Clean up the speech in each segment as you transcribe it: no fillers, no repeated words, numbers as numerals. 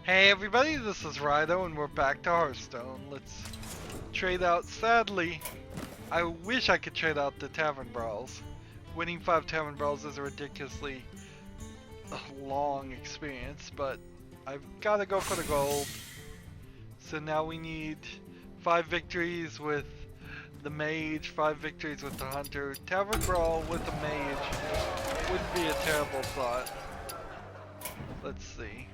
Hey everybody, this is Rydo and we're back to Hearthstone. Let's trade out. Sadly, I wish I could trade out the Tavern Brawls. Winning 5 Tavern Brawls is a ridiculously long experience, but I've got to go for the gold. So now we need 5 victories with the Mage, 5 victories with the Hunter. Tavern Brawl with the Mage wouldn't be a terrible thought. Let's see.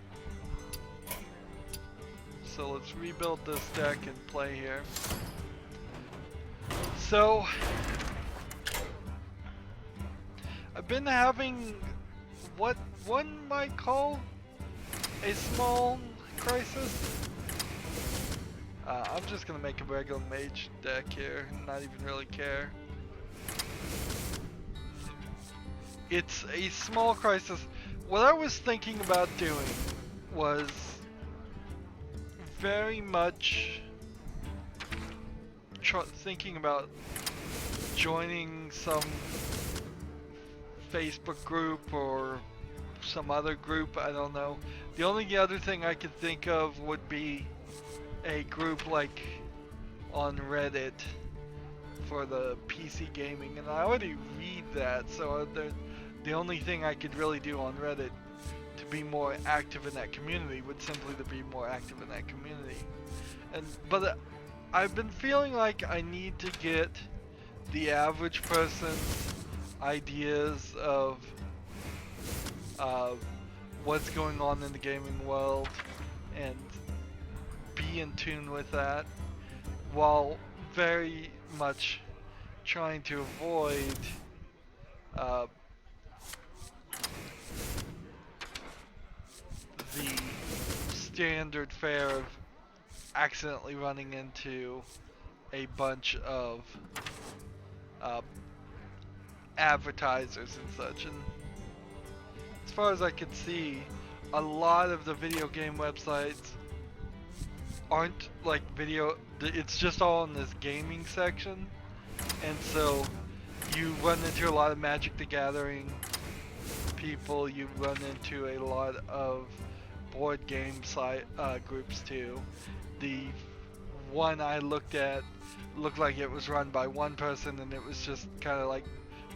So let's rebuild this deck and play here. So I've been having what one might call a small crisis. I'm just gonna make a regular mage deck here and not even really care. It's a small crisis. What I was thinking about doing was very much thinking about joining some Facebook group or some other group, I don't know. The only other thing I could think of would be a group like on Reddit for the PC gaming, and I already read that, so the only thing I could really do on Reddit to be more active in that community would simply to be more active in that community. But I've been feeling like I need to get the average person's ideas of what's going on in the gaming world and be in tune with that, while very much trying to avoid the standard fare of accidentally running into a bunch of advertisers and such. And as far as I can see, a lot of the video game websites aren't like video, it's just all in this gaming section, and so you run into a lot of Magic the Gathering people, you run into a lot of board game site groups too. The one I looked at looked like it was run by one person, and it was just kind of like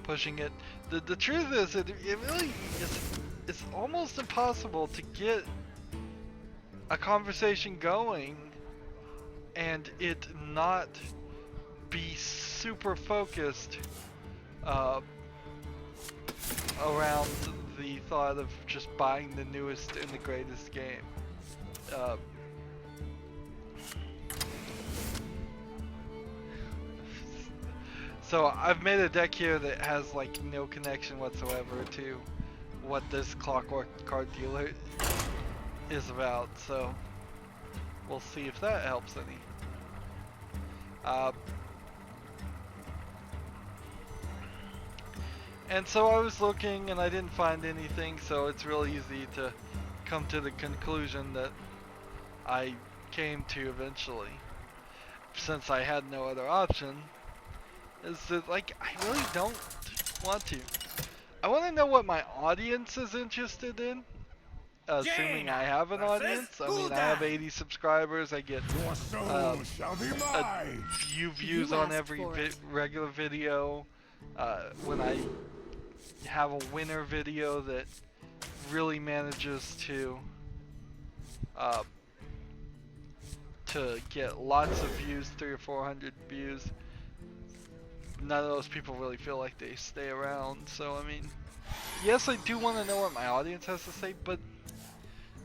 pushing it. The truth is, it really is, it's almost impossible to get a conversation going and it not be super focused around the thought of just buying the newest and the greatest game. So I've made a deck here that has like no connection whatsoever to what this Clockwork card dealer is about, so we'll see if that helps any. And so I was looking and I didn't find anything, so it's real easy to come to the conclusion that I came to eventually, since I had no other option, is that like I really don't want to. I want to know what my audience is interested in, assuming I have an audience. I mean, I have 80 subscribers, I get a few views on every regular video. When I have a winner video that really manages to get lots of views, 300 or 400 views, none of those people really feel like they stay around. So I mean, yes, I do want to know what my audience has to say, but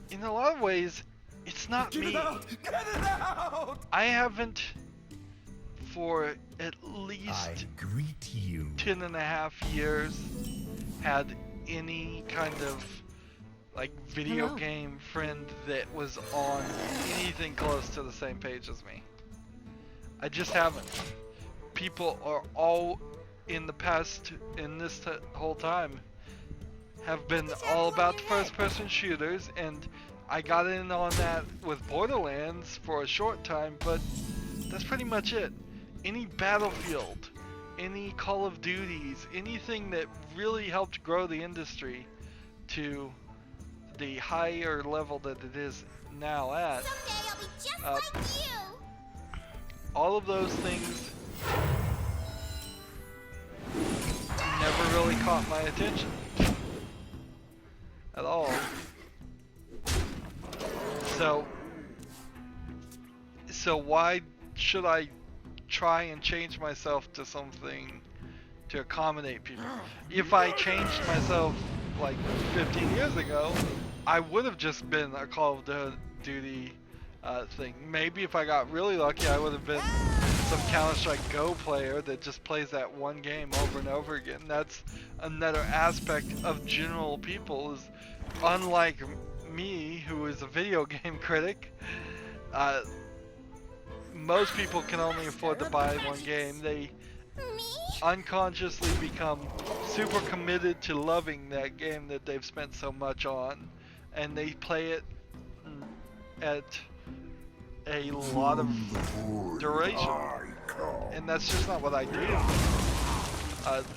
in a lot of ways, it's not me. Get it out! I haven't, for at least 10.5 years, had any kind of like video game friend that was on anything close to the same page as me. I just haven't. People are all in the past, in this whole time, have been all about the first-person shooters, and I got in on that with Borderlands for a short time, but that's pretty much it. Any Battlefield, any Call of Duties, anything that really helped grow the industry to the higher level that it is now at. Someday I'll be just like you. All of those things never really caught my attention at all. So why should I try and change myself to something to accommodate people? If I changed myself like 15 years ago, I would have just been a Call of Duty thing. Maybe if I got really lucky, I would have been some Counter-Strike Go player that just plays that one game over and over again. That's another aspect of general people, is unlike me, who is a video game critic, most people can only afford to buy one game. They unconsciously become super committed to loving that game that they've spent so much on, and they play it at a lot of duration, and that's just not what I do.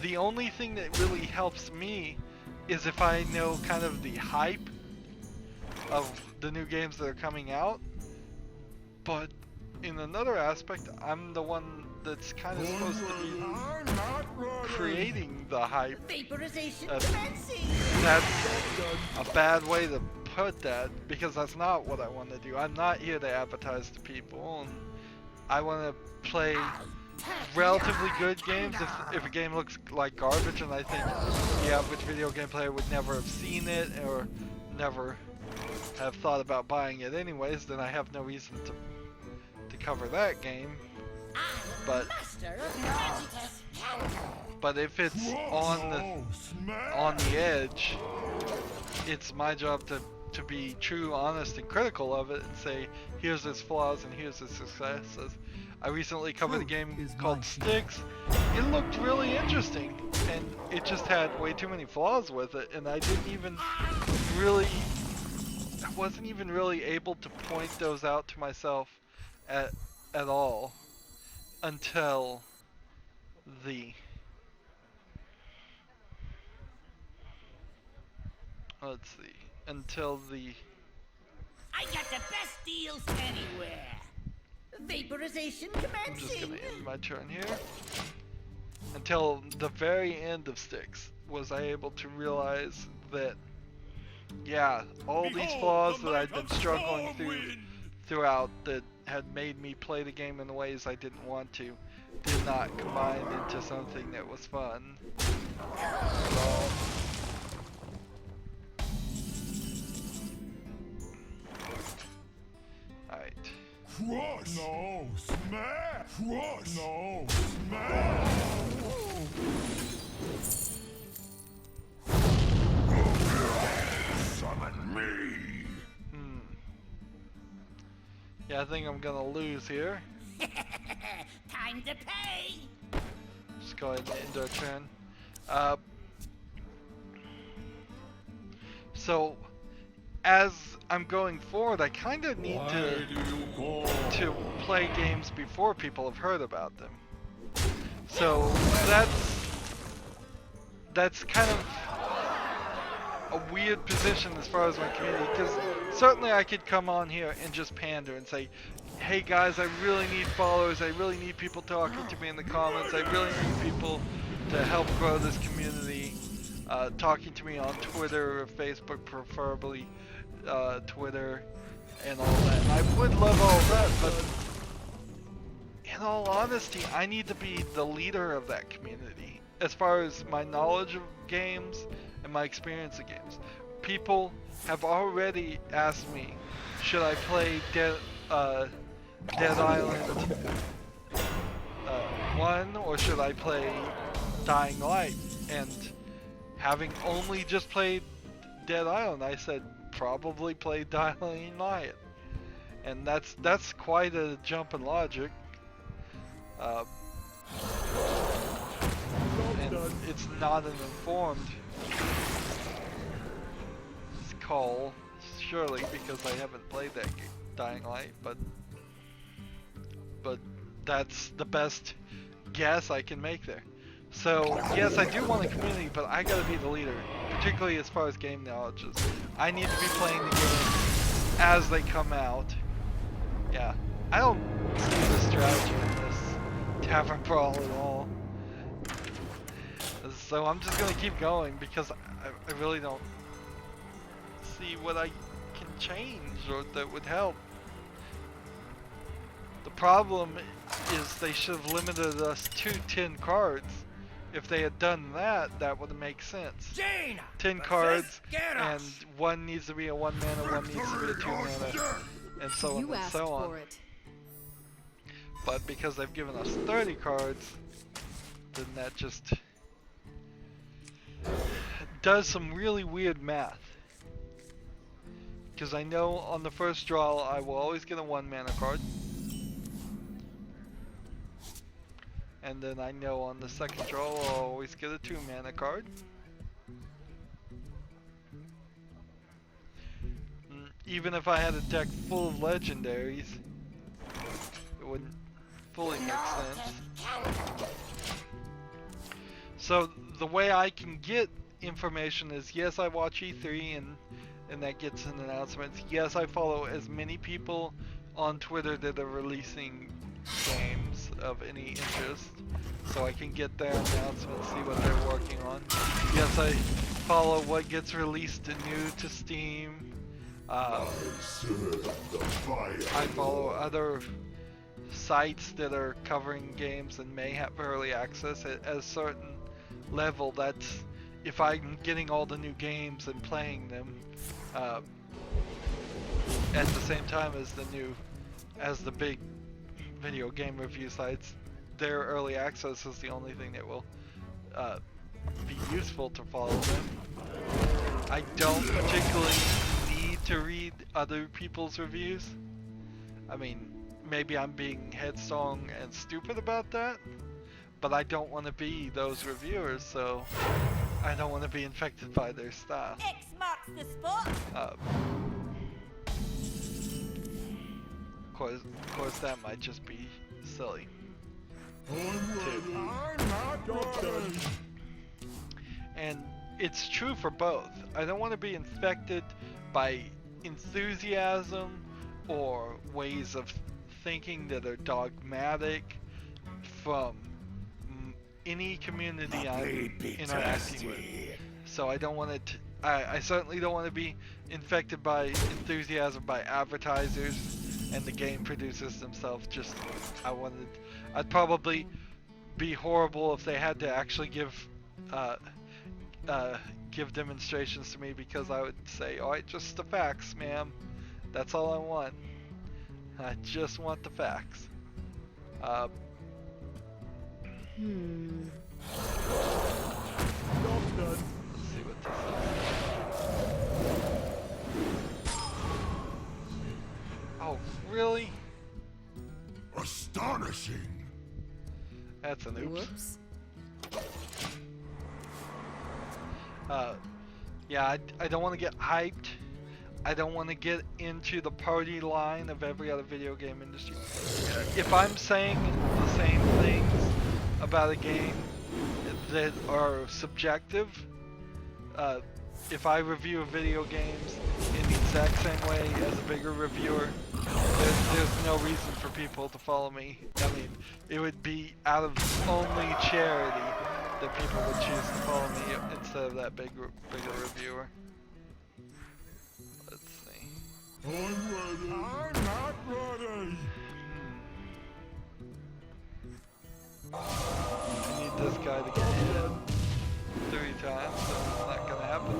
The only thing that really helps me is if I know kind of the hype of the new games that are coming out, but in another aspect, I'm the one that's kind of supposed to be creating the hype. Vaporization That's a bad way to put that, because that's not what I want to do. I'm not here to advertise to people, and I want to play relatively good games. If a game looks like garbage and I think the average video game player would never have seen it or never have thought about buying it anyways, then I have no reason to cover that game. But if it's on the edge, it's my job to be true, honest, and critical of it, and say, here's its flaws and here's its successes. I recently covered a game called Styx. It looked really interesting, and it just had way too many flaws with it, and I wasn't even really able to point those out to myself at all until I got the best deals anywhere. Vaporization commencing. I'm just gonna end my turn here. Until the very end of Styx was I able to realize that, yeah, all these flaws that I'd been struggling throughout that had made me play the game in the ways I didn't want to, did not combine into something that was fun. Alright. Crush! No! Smash! Crush! No! Smash! Summon me! Yeah, I think I'm gonna lose here. Time to pay. Just go ahead and end our turn. So, as I'm going forward, I kind of need to play games before people have heard about them. So that's kind of a weird position as far as my community, because certainly I could come on here and just pander and say, hey guys, I really need followers, I really need people talking to me in the comments, I really need people to help grow this community, talking to me on Twitter or Facebook, preferably Twitter and all that. And I would love all that, but in all honesty, I need to be the leader of that community as far as my knowledge of games and my experience of games. People have already asked me, should I play Dead Island 1 or should I play Dying Light? And having only just played Dead Island, I said probably play Dying Light. And that's quite a jump in logic. And it's not an informed call, surely, because I haven't played that game, Dying Light, but that's the best guess I can make there. So yes, I do want a community, but I gotta be the leader, particularly as far as game knowledge is. I need to be playing the game as they come out. Yeah, I don't see the strategy in this Tavern Brawl at all. So I'm just gonna keep going because I really don't see what I can change or that would help. The problem is they should have limited us to 10 cards. If they had done that, that would make sense. Jaina, 10 cards, and one needs to be a 1 mana, one needs to be a 2 mana, and so on You and asked so on. for it. But because they've given us 30 cards, then that just does some really weird math. Because I know on the first draw I will always get a 1 mana card. And then I know on the second draw I'll always get a 2 mana card. Even if I had a deck full of legendaries, it wouldn't fully make sense. So the way I can get information is, yes, I watch E3 and that gets an announcement. Yes, I follow as many people on Twitter that are releasing games of any interest, so I can get their announcements, see what they're working on. Yes, I follow what gets released new to Steam. I follow other sites that are covering games and may have early access at a certain level. That's if I'm getting all the new games and playing them at the same time as the big video game review sites. Their early access is the only thing that will be useful to follow them. I don't particularly need to read other people's reviews. I mean, maybe I'm being headstrong and stupid about that, but I don't want to be those reviewers, so I don't want to be infected by their style. X marks the spot. Of course, that might just be silly. And it's true for both. I don't want to be infected by enthusiasm or ways of thinking that are dogmatic from any community I'm interacting with. So I don't want it. I certainly don't want to be infected by enthusiasm by advertisers and the game producers themselves. I'd probably be horrible if they had to actually give demonstrations to me, because I would say, alright, just the facts, ma'am. That's all I want. I just want the facts. Let's see what this is. Oh, really? Astonishing. That's an oops. Whoops. Yeah, I don't want to get hyped. I don't want to get into the party line of every other video game industry. If I'm saying the same things about a game that are subjective, if I review video games in the exact same way as a bigger reviewer, there's no reason for people to follow me. I mean, it would be out of only charity that people would choose to follow me instead of that bigger reviewer. Let's see. I'm ready. I'm not ready. I need this guy to get hit 3 times, so it's not gonna happen.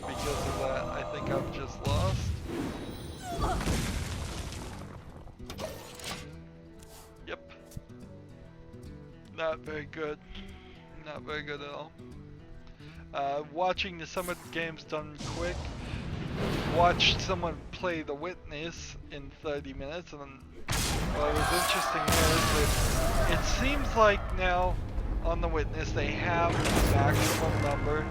Because of that, I think I've just lost. Yep. Not very good. Not very good at all. Watching the Summer Games done quick. Watched someone play The Witness in 30 minutes, and what was interesting is that it seems like now on The Witness they have the maximum number.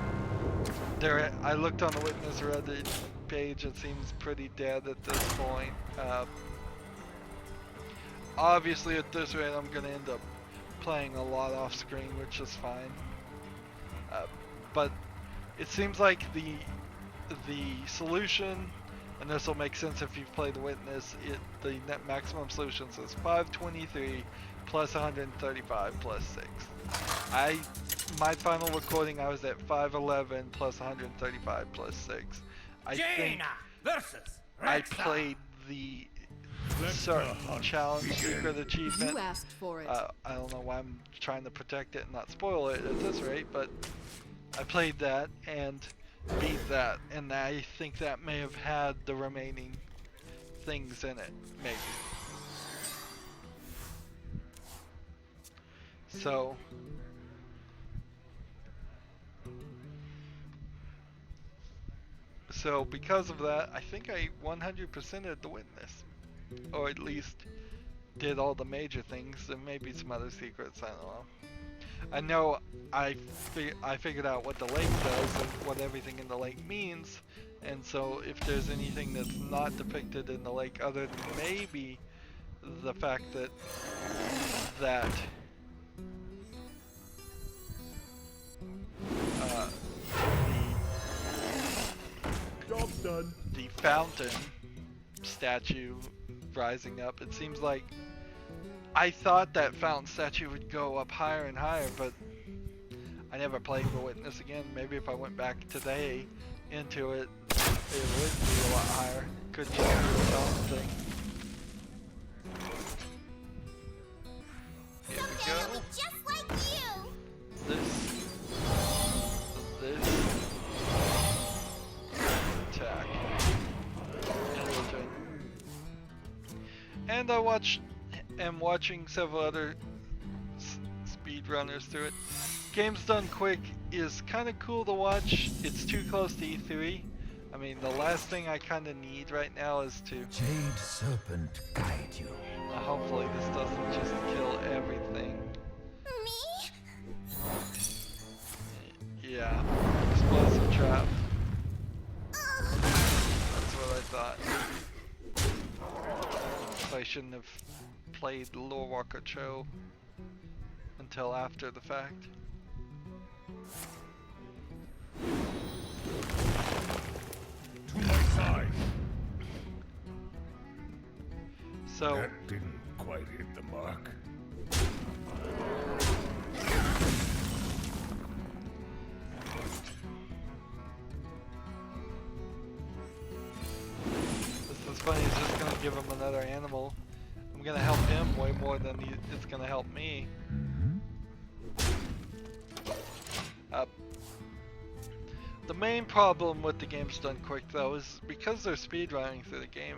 I looked on the Witness Reddit page, it seems pretty dead at this point. Obviously at this rate I'm going to end up playing a lot off screen, which is fine. But it seems like the solution and this will make sense if you've played The Witness. The net maximum solution says 523 plus 135 plus 6. My final recording, I was at 511 plus 135 plus 6. I think versus I played the certain challenge secret achievement. You asked for it. I don't know why I'm trying to protect it and not spoil it at this rate, but I played that and beat that, and I think that may have had the remaining things in it, maybe. So because of that, I think I 100%ed The Witness, or at least did all the major things. There may be some other secrets, I don't know. I know I figured out what the lake does and what everything in the lake means, and so if there's anything that's not depicted in the lake other than maybe the fact that Job's done. the fountain statue rising up, it seems like I thought that fountain statue would go up higher and higher, but I never played The Witness again. Maybe if I went back today into it, it would be a lot higher. Could just be the fountain thing. Here we Someday I'll go. be just like you. This attack. And I am watching several other speedrunners through it. Games Done Quick is kind of cool to watch. It's too close to E3. I mean, the last thing I kind of need right now is to Jade Serpent guide you. hopefully this doesn't just kill everything. Me? Yeah, explosive trap. Ugh. That's what I thought. So I shouldn't have played Lore Walker Cho until after the fact. To my side. So That didn't quite hit the mark. this is funny, it's just gonna give him another animal. I'm gonna help him way more than it's gonna help me. The main problem with the Games Done Quick though is because they're speedrunning through the game,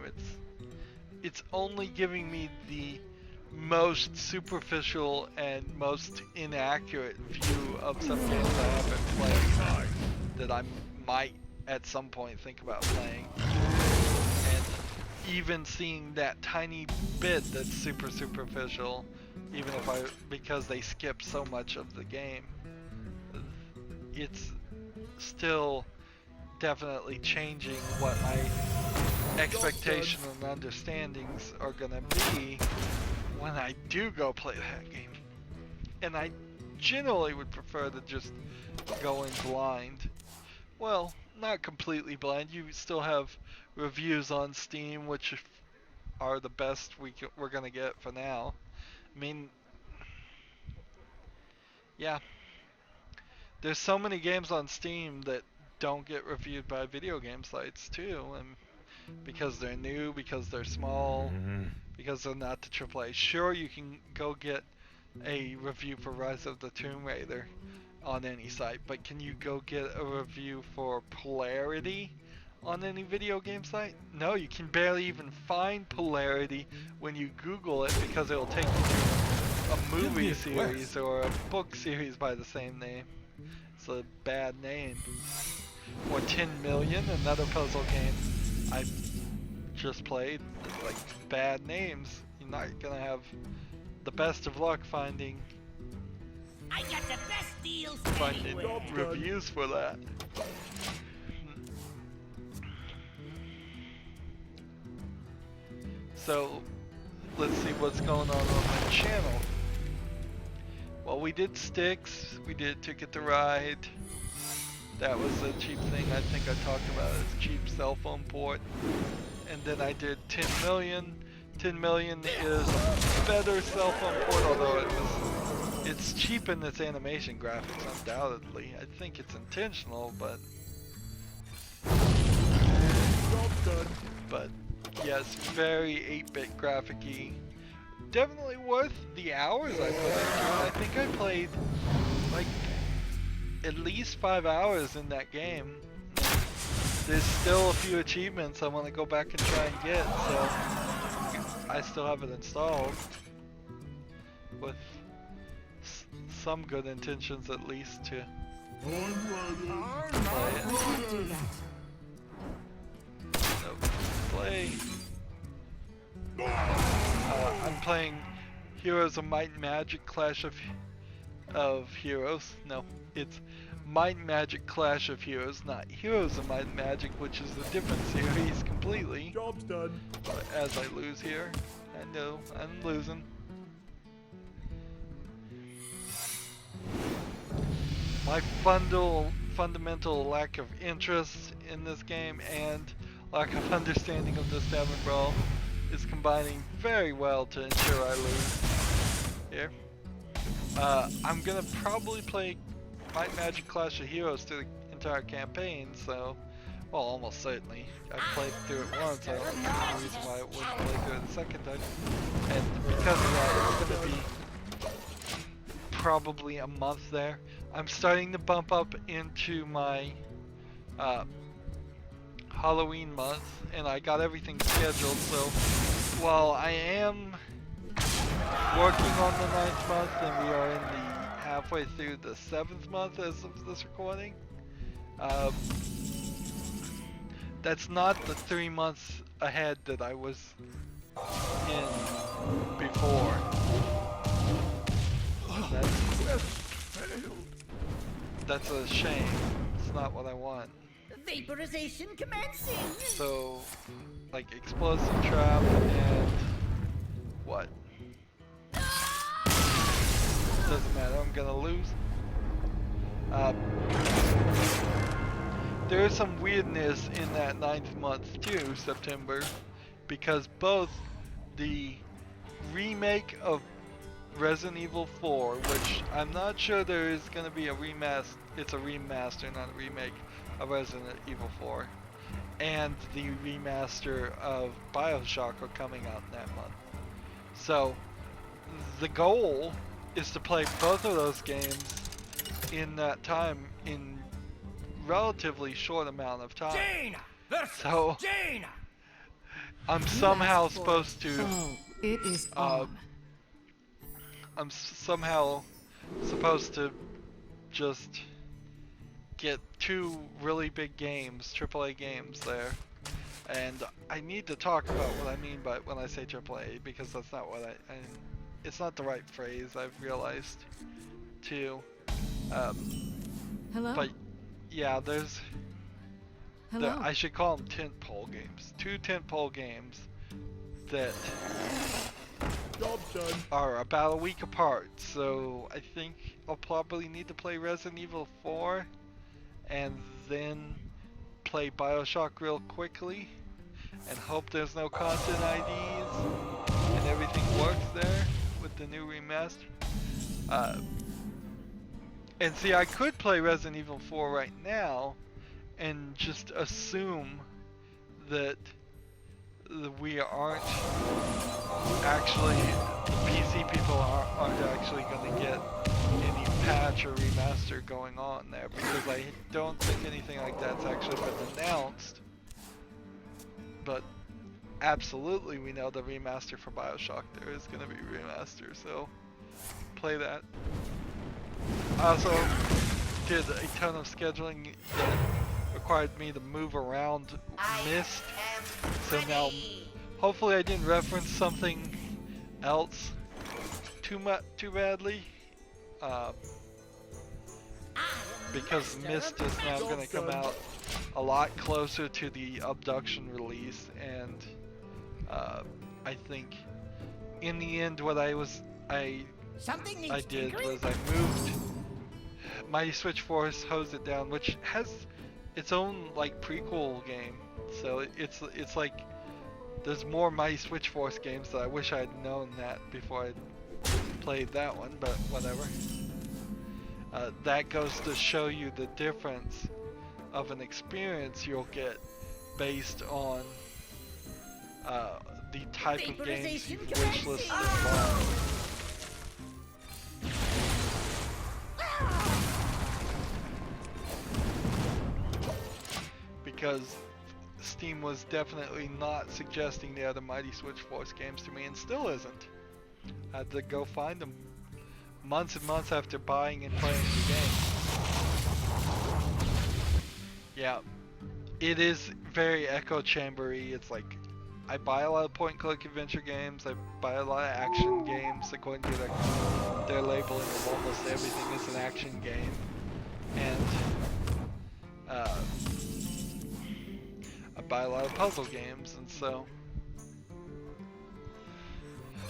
it's only giving me the most superficial and most inaccurate view of some games I haven't played that I might at some point think about playing. And even seeing that tiny bit that's super superficial, even if because they skip so much of the game, it's still definitely changing what my expectation and understandings are gonna be when I do go play that game. And I generally would prefer to just go in blind. Well, not completely blind. You still have reviews on Steam, which are the best we're gonna get for now. I mean, yeah. There's so many games on Steam that don't get reviewed by video game sites too, and because they're new, because they're small, because they're not the AAA. Sure, you can go get a review for Rise of the Tomb Raider on any site, but can you go get a review for Polarity on any video game site? No, you can barely even find Polarity when you Google it because it'll take you to a movie series or a book series by the same name. It's a bad name. Or 10 Million, another puzzle game I just played. It's like bad names. You're not gonna have the best of luck finding I got the best deals finding anywhere. reviews for that. So let's see what's going on my channel. Well, we did Styx, we did Ticket to Ride, That was a cheap thing I think I talked about, is cheap cell phone port. And then I did 10 million. 10 million is a better cell phone port, although it's cheap in its animation graphics, undoubtedly. I think it's intentional, but yes, very 8-bit graphic-y. Definitely worth the hours I put into it. I think I played like at least 5 hours in that game. There's still a few achievements I want to go back and try and get, so I still have it installed with some good intentions at least to play it. So, play. I'm playing Heroes of Might and Magic Clash of Heroes. No, it's Might and Magic Clash of Heroes, not Heroes of Might and Magic, which is a different series completely. Job's done. But as I lose here, I know I'm losing. My fundamental lack of interest in this game and lack of understanding of the Stab and Brawl is combining very well to ensure I lose here. I'm gonna probably play Might and Magic Clash of Heroes through the entire campaign, so, well, almost certainly. I've played through it once, I don't see any reason why I wouldn't play through it the second time. And because of that, it's gonna be probably a month there. I'm starting to bump up into my Halloween month, and I got everything scheduled, so while I am working on the 9th month and we are in the halfway through the 7th month as of this recording, that's not the 3 months ahead that I was in before. That's a shame. It's not what I want. Vaporization commencing. So, like explosive trap and what? Doesn't matter. I'm gonna lose. There is some weirdness in that 9th month too, September, because both the remake of Resident Evil 4, which I'm not sure there is going to be a remaster, it's a remaster, not a remake, of Resident Evil 4, and the remaster of BioShock are coming out in that month. So, the goal is to play both of those games in that time, in relatively short amount of time. So, I'm somehow supposed to, It is on. I'm somehow supposed to just get 2 really big games, AAA games there. And I need to talk about what I mean by when I say AAA, because that's not what it's not the right phrase, I've realized too. Hello? But yeah, Hello? I should call them tentpole games. 2 tentpole games that Job's done. are about a week apart, so I think I'll probably need to play Resident Evil 4 and then play BioShock real quickly and hope there's no content IDs and everything works there with the new remaster. And see, I could play Resident Evil 4 right now and just assume that we aren't actually, the PC people aren't actually going to get any patch or remaster going on there, because I don't think anything like that's actually been announced. But absolutely we know the remaster for BioShock there is going to be remaster, so play that. I also did a ton of scheduling that required me to move around Myst, so now hopefully I didn't reference something else too badly, because Myst is now going to come out a lot closer to the Abduction release, and I think in the end what I did was I Mighty Switch Force hosed it down, which has its own like prequel game. So it's like there's more Mighty Switch Force games that I wish I'd known that before I played that one, but whatever. That goes to show you the difference of an experience you'll get based on the type of games you've wishlisted and bought. Because Steam was definitely not suggesting the other Mighty Switch Force games to me, and still isn't. I had to go find them months and months after buying and playing the game. Yeah, it is very echo chambery. It's like I buy a lot of point and click adventure games, I buy a lot of action games according to their labeling of almost everything is an action game. And I buy a lot of puzzle games, and so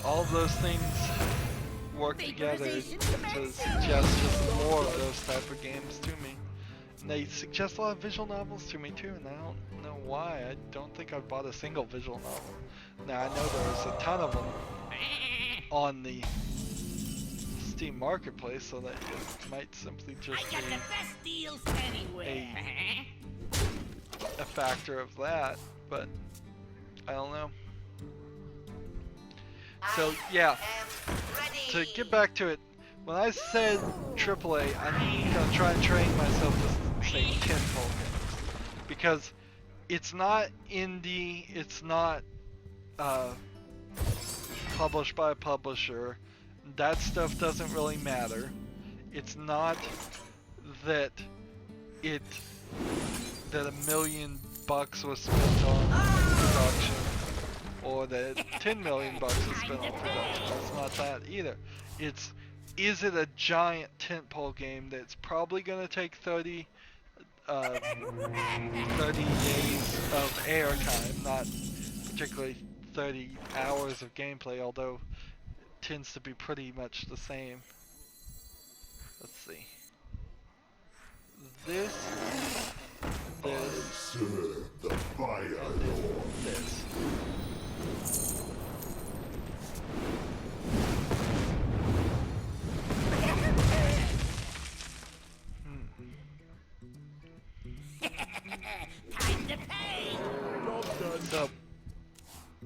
all of those things work together to suggest just more of those type of games to me. And they suggest a lot of visual novels to me too, and I don't know why. I don't think I've bought a single visual novel. Now I know there's a ton of them on the Steam Marketplace, so that it might simply just be a factor of that, but I don't know. So yeah, to get back to it, when I said AAA, I'm gonna try and train myself to say tentpole games, because it's not indie, it's not published by a publisher. That stuff doesn't really matter. It's not that that $1 million was spent on production, or that $10 million was spent on production. It's not that either. Is it a giant tentpole game that's probably gonna take 30 days of air time, not particularly 30 hours of gameplay, although it tends to be pretty much the same. Let's see. This, Serve the fire and this. Time to pay. So,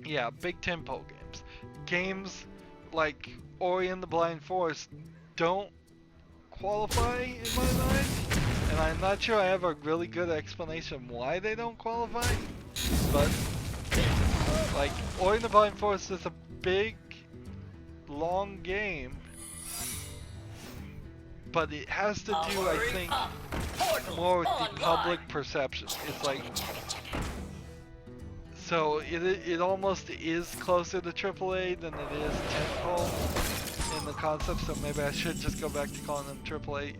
yeah, big tentpole games. Games like Ori and the Blind Forest don't qualify in my mind, and I'm not sure I have a really good explanation why they don't qualify, but like Ori and the Blind Forest is a big, long game, but it has to do, I think, more with the public perception. It's like, so it almost is closer to AAA than it is tentpole in the concept, so maybe I should just go back to calling them AAA.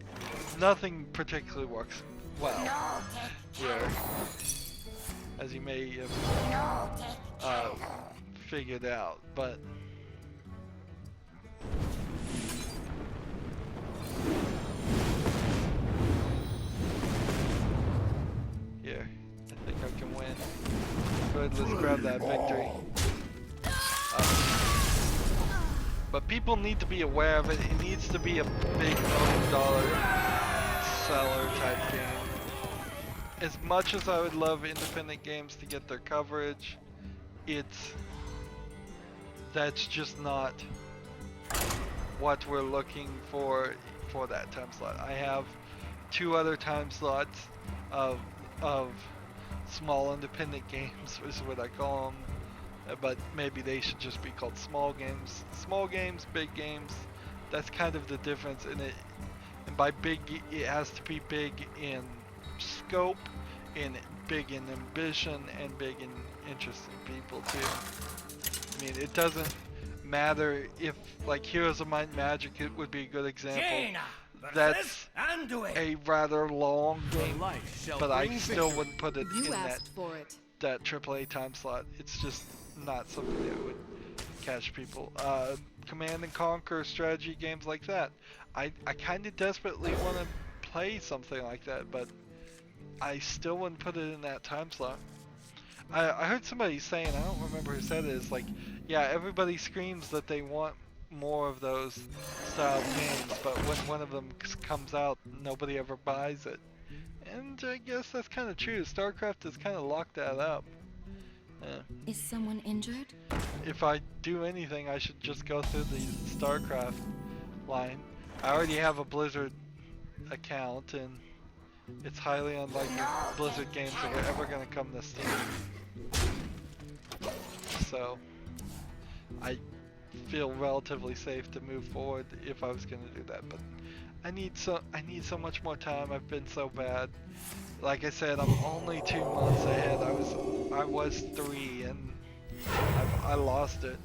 Nothing particularly works well here, as you may have figured out, but here, I think I can win. Good, let's grab that victory. But people need to be aware of it. It needs to be a big $1 million seller type game. As much as I would love independent games to get their coverage, that's just not what we're looking for that time slot. I have 2 other time slots of small independent games, is what I call them. But maybe they should just be called small games. Small games, big games, that's kind of the difference in it. And by big, it has to be big in scope, and big in ambition, and big in interest in people too. I mean, it doesn't matter if, like, Heroes of Might and Magic, it would be a good example. That's a rather long game, but I still wouldn't put it in that AAA time slot. It's just not something that would catch people. Command and Conquer strategy games like that. I kind of desperately want to play something like that, but I still wouldn't put it in that time slot. I heard somebody saying, I don't remember who said it, is like, yeah, everybody screams that they want more of those style of games, but when one of them comes out, nobody ever buys it. And I guess that's kind of true. StarCraft has kind of locked that up. Is someone injured? If I do anything, I should just go through the StarCraft line. I already have a Blizzard account, and it's highly unlikely Blizzard games are ever going to come to Steam. So, I feel relatively safe to move forward if I was going to do that. But I need so much more time. I've been so bad. Like I said, I'm only 2 months ahead. I was 3, and I lost it.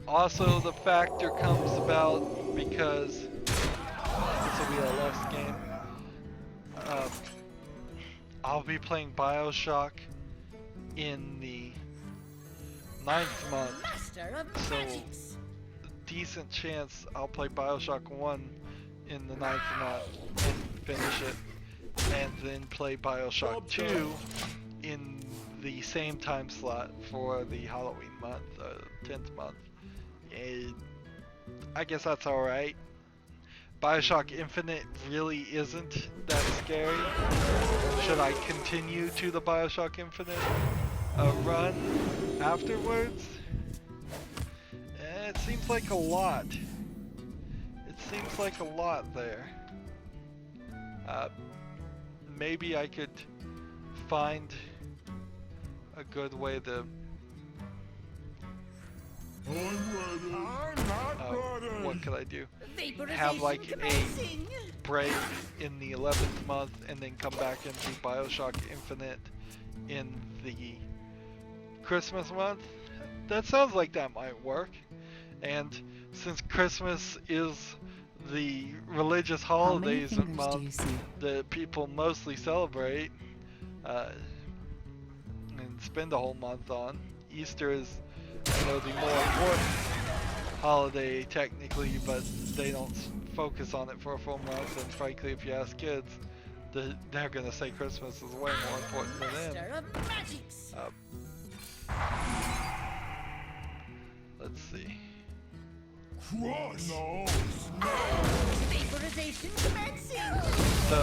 Also, the factor comes about because this will be our last game. I'll be playing BioShock in the 9th month, so decent chance I'll play BioShock 1 in the 9th month and finish it, and then play BioShock 2 in the same time slot for the Halloween month, 10th month. I guess that's alright. BioShock Infinite really isn't that scary. Should I continue to the BioShock Infinite run afterwards? It seems like a lot. It seems like a lot there. Maybe I could find a good way to what could I do? Have like a break in the 11th month and then come back and do BioShock Infinite in the Christmas month? That sounds like that might work. And since Christmas is the religious holidays month that people mostly celebrate and spend the whole month on, Easter is, I know, the more important holiday technically, but they don't focus on it for a full month, and frankly, if you ask kids, they're gonna say Christmas is way more important than them. Let's see. Vaporization commencing. So,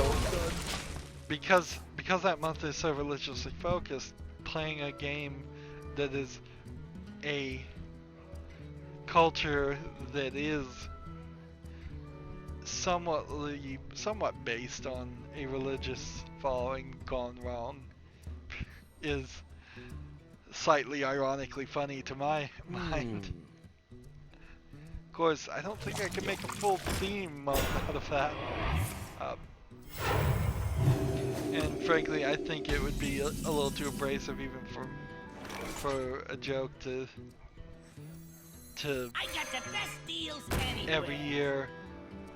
because that month is so religiously focused, playing a game that is a culture that is somewhat based on a religious following gone wrong is slightly ironically funny to my mind. Of course, I don't think I can make a full theme month out of that. And frankly, I think it would be a little too abrasive even for a joke to I got the best deals anywhere. every year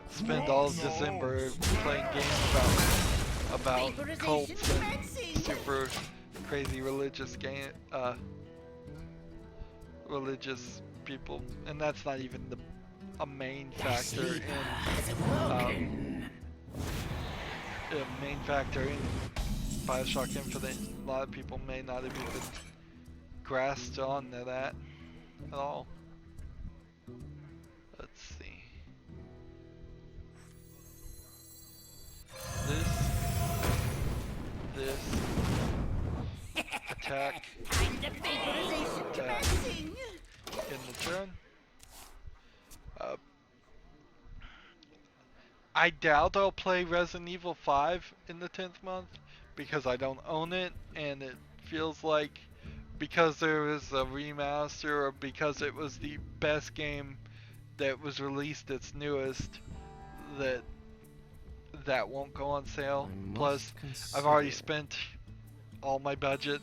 spend all of December playing games about cults and super crazy religious religious people, and that's not even a main factor in BioShock Infinite. A lot of people may not have even grasped on to that at all. Let's see. This attack in the turn. I doubt I'll play Resident Evil 5 in the 10th month because I don't own it, and it feels like because there was a remaster or because it was the best game that was released, its newest, that won't go on sale. Plus, I've already spent all my budget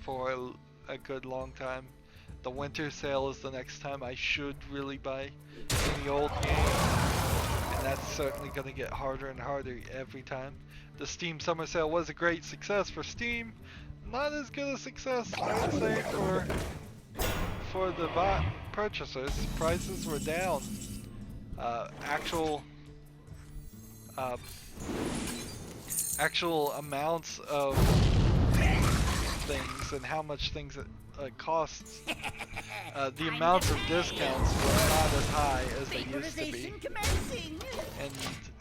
for a good long time. The winter sale is the next time I should really buy any old games, and that's certainly going to get harder and harder every time. The Steam summer sale was a great success for Steam, not as good a success, I would say, for the purchasers. Prices were down. Actual uh, actual amounts of things and how much things costs, the amounts of discounts were not as high as they used to be. Vaporization commencing. And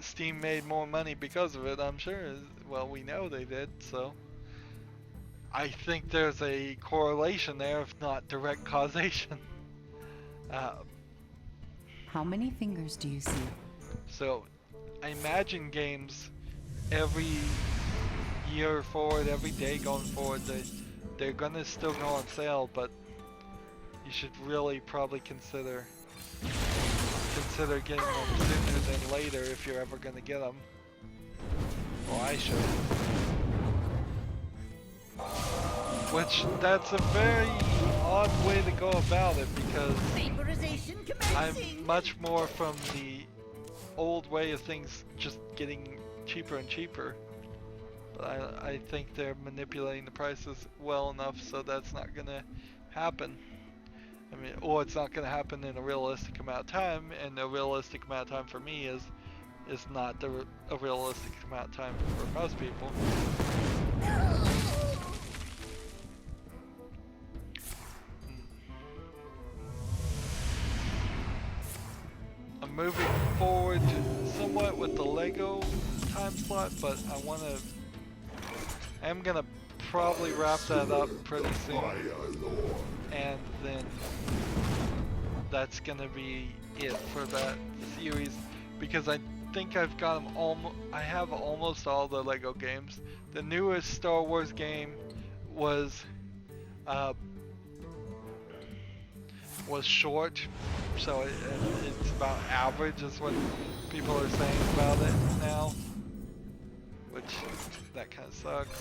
Steam made more money because of it, I'm sure. Well, we know they did, so I think there's a correlation there, if not direct causation. How many fingers do you see? So I imagine games every year forward, every day going forward, they're gonna still go on sale, but you should really probably consider getting them sooner than later if you're ever gonna get them. Well, I should. Which, that's a very odd way to go about it, because Vaporization I'm commencing. much more from the old way of things just getting cheaper and cheaper. But I think they're manipulating the prices well enough so that's not gonna happen. I mean, or it's not gonna happen in a realistic amount of time, and the realistic amount of time for me is not a realistic amount of time for most people. I'm moving forward somewhat with the Lego time slot, but I'm gonna probably wrap that up pretty soon, and then that's gonna be it for that series, because I think I've got them I have almost all the Lego games. The newest Star Wars game was short, so it's about average is what people are saying about it now, which that kind of sucks.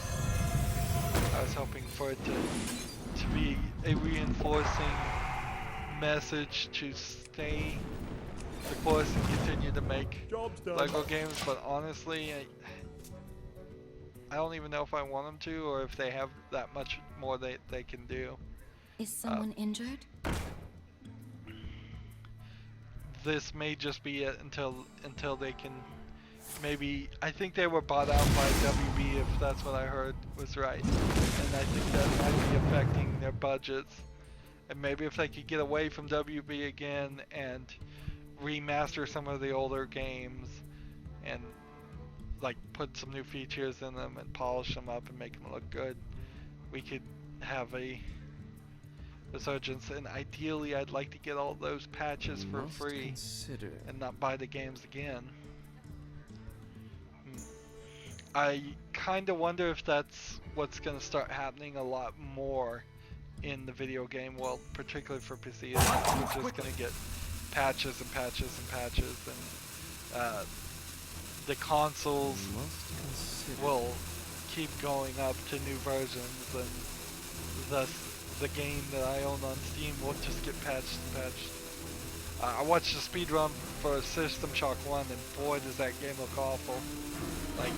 I was hoping for it to be a reinforcing message to stay the course and continue to make Lego games, but honestly, I don't even know if I want them to, or if they have that much more they can do. Is someone injured? This may just be it until they can maybe. I think they were bought out by WB, if that's what I heard was right, and I think that might be affecting their budgets. And maybe if they could get away from WB again and remaster some of the older games and like put some new features in them and polish them up and make them look good, we could have a resurgence. And ideally I'd like to get all those patches for free and not buy the games again. I kind of wonder if that's what's going to start happening a lot more in the video game world, particularly for PC. We're just going to get patches and patches and patches, and the consoles will keep going up to new versions, and thus the game that I own on Steam will just get patched and patched. I watched the speedrun for System Shock 1, and boy does that game look awful. Like,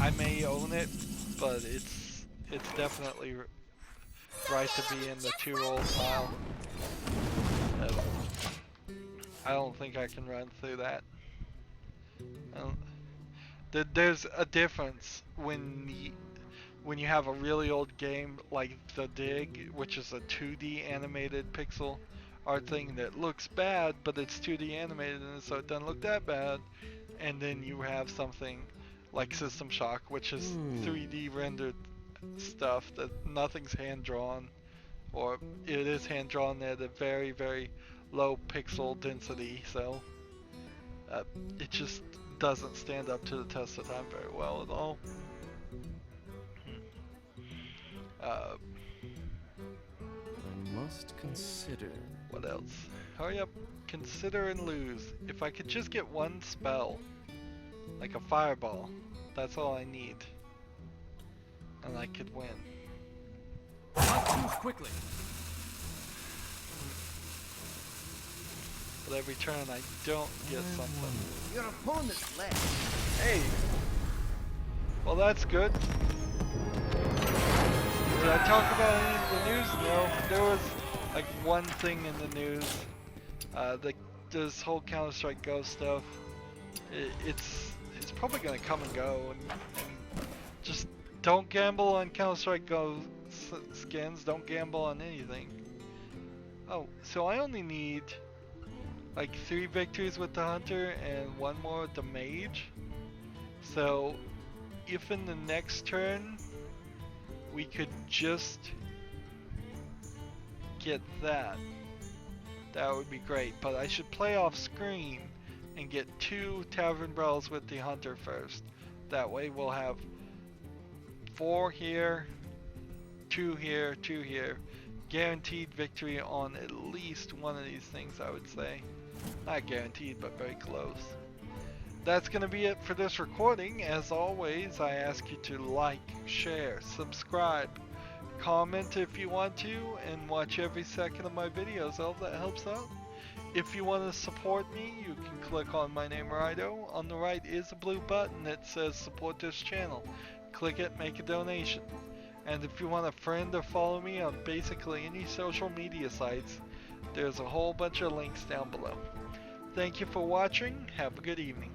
I may own it, but it's definitely right to be in the 2-roll file. I don't think I can run through that. There's a difference when you have a really old game like The Dig, which is a 2D animated pixel art thing that looks bad, but it's 2D animated, and so it doesn't look that bad. And then you have something like System Shock, which is 3D rendered stuff that nothing's hand drawn, or it is hand drawn at a very, very low pixel density, so it just doesn't stand up to the test of time very well at all. I must consider. What else? Hurry up, consider and lose. If I could just get one spell, like a fireball, that's all I need, and I could win. Move quickly. But every turn I don't get something. Your opponent's left. Hey! Well, that's good. Did I talk about any of the news? No. There was like one thing in the news. This whole Counter-Strike Go stuff. It's it's probably gonna come and go, and just don't gamble on Counter-Strike Go skins, don't gamble on anything. Oh, so I only need like 3 victories with the Hunter and 1 more with the Mage. So if in the next turn we could just get that, that would be great. But I should play off screen and get 2 Tavern Brawls with the Hunter first. That way we'll have 4 here, 2 here, 2 here. Guaranteed victory on at least one of these things, I would say. Not guaranteed, but very close. That's going to be it for this recording. As always, I ask you to like, share, subscribe, comment if you want to, and watch every second of my videos. All that helps out. If you want to support me, you can click on my name, Rydo. On the right is a blue button that says support this channel. Click it, make a donation. And if you want to friend or follow me on basically any social media sites, there's a whole bunch of links down below. Thank you for watching. Have a good evening.